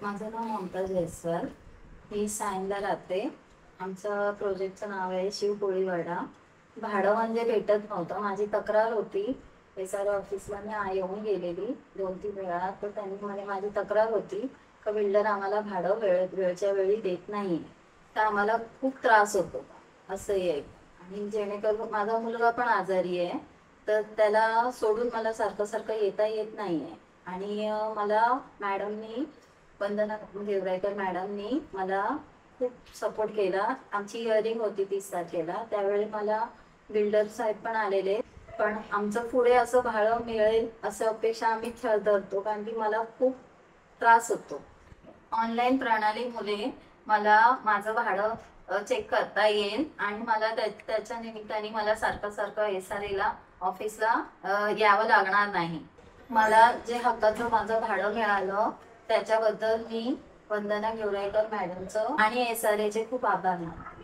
माझं नाव ममता जयस्वाल. मी सायनला राहते. आमचं प्रोजेक्टचं नाव आहे शिव कोळीवाडा. भाडं म्हणजे भेटत नव्हतं. माझी तक्रार होती SRO ऑफिसला. मी येऊन गेलेली 2-3 वेळा. तर त्यांनी माझी तक्रार होती का बिल्डर आम्हाला भाडं वेळच्या वेळी देत नाही. तर आम्हाला खूप त्रास होतो असंही आहे. आणि जेणेकरून माझा मुलगा पण आजारी आहे, तर त्याला सोडून मला सारखं सारखं येता येत नाही आहे. आणि मला मॅडमनी, वंदना देवरायकर मॅडमनी मला खूप सपोर्ट केला. आमची हिअरिंग होती 30 तारखेला. त्यावेळी मला बिल्डर साहेब पण आलेले. पण आमचं पुढे असं भाडं मिळेल असं अपेक्षा आम्ही धरतो, कारण की मला खूप त्रास होतो. ऑनलाईन प्रणालीमुळे मला माझं भाडं चेक करता येईल आणि मला त्याच्या निमित्ताने मला सारखं सारखं SRA ऑफिसला यावं लागणार नाही. मला जे हक्काचं माझं भाडं मिळालं त्याच्याबद्दल मी वंदना देवरायकर मॅडमचं आणि SRAचे खूप आभार मानते.